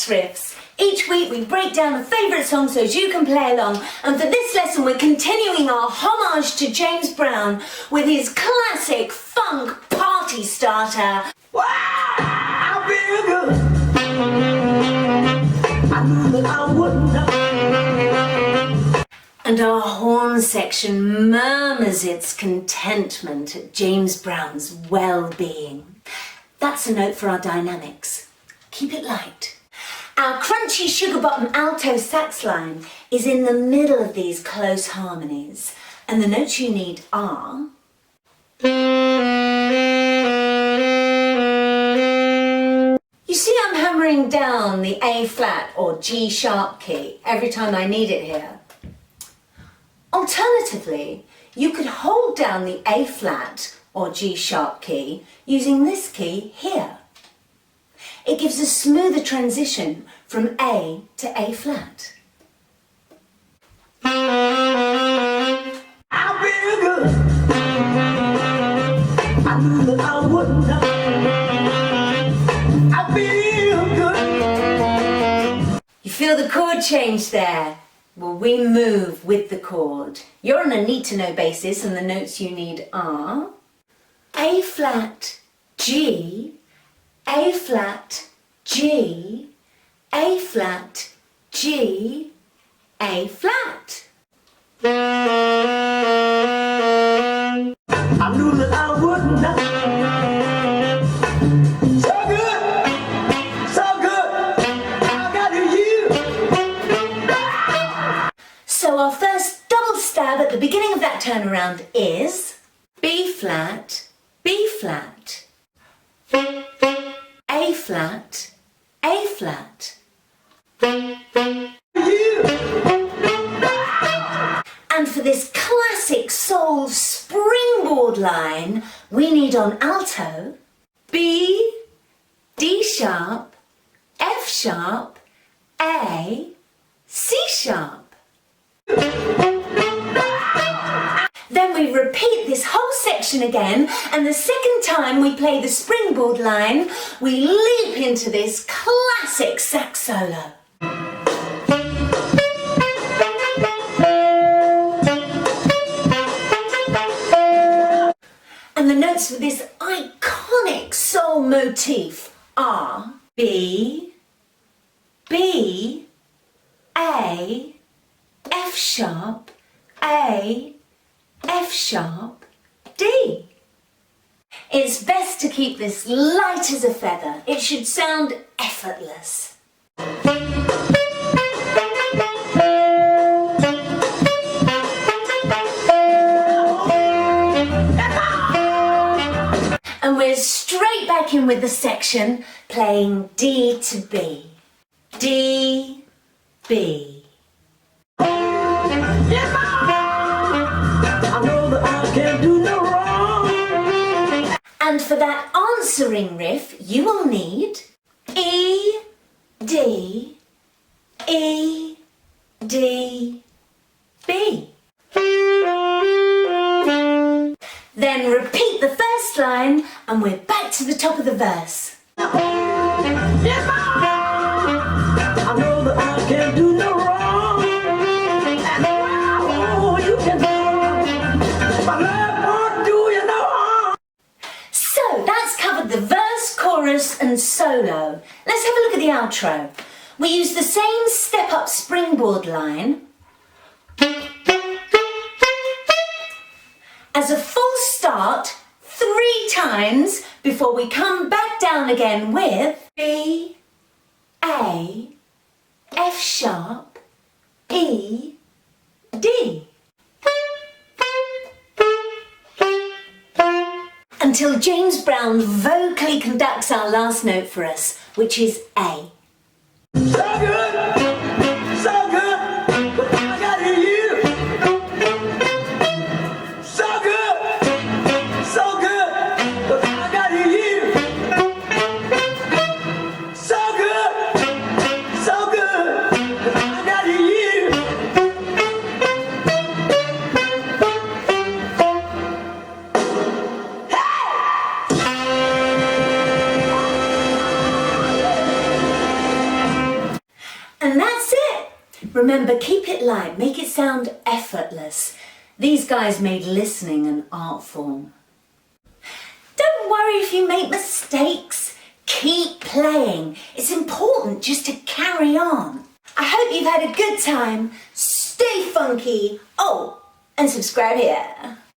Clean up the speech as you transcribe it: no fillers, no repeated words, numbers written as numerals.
Sax Riffs. Each week we break down a favourite song so as you can play along, and for this lesson we're continuing our homage to James Brown with his classic funk party starter. Wow, I feel good. I knew that I wouldn't know. And our horn section murmurs its contentment at James Brown's well-being. That's a note for our dynamics. Keep it light. Our crunchy sugar bottom alto sax line is in the middle of these close harmonies, and the notes you need are you see I'm hammering down the A flat or G sharp key every time I need it here. Alternatively, you could hold down the A flat or G sharp key using this key here. It gives a smoother transition from A to A flat. I feel good. I knew that I wouldn't know. I feel good. You feel the chord change there? Well, we move with the chord. You're on a need-to-know basis, and the notes you need are A flat, G, A flat, G, A flat, G, A flat. I knew that I wouldn't know. So good, so good. I got you. So our first double stab at the beginning of that turnaround is B flat, B flat, A flat, A flat. And for this classic soul springboard line, we need on alto B, D sharp, F sharp, A, C sharp. Then we repeat this whole section again, and the second time we play the springboard line, we leap into this classic sax solo. And the notes for this iconic soul motif are B, B, A, F sharp, A, F sharp, D. It's best to keep this light as a feather. It should sound effortless. And we're straight back in with the section playing D to B. D, B. I know that I can't do no wrong. And for that answering riff, you will need E, D, E, D, B. Then repeat the first line and we're back to the top of the verse. I know that I can't do no wrong. Oh, you can do. My love won't do you no harm. So that's covered the verse, chorus and solo. Let's have a look at the outro. We use the same step-up springboard line as a full start 3 times before we come back down again with B, A, F sharp, E, D. Until James Brown vocally conducts our last note for us, which is A. So good, so good, but I got you. So good, but I got you. So good, but I got you. Hey! And that's it. Remember, keep it light, make it sound effortless. These guys made listening an art form. Don't worry if you make mistakes. Keep playing. It's important just to carry on. I hope you've had a good time. Stay funky. Oh, and subscribe here.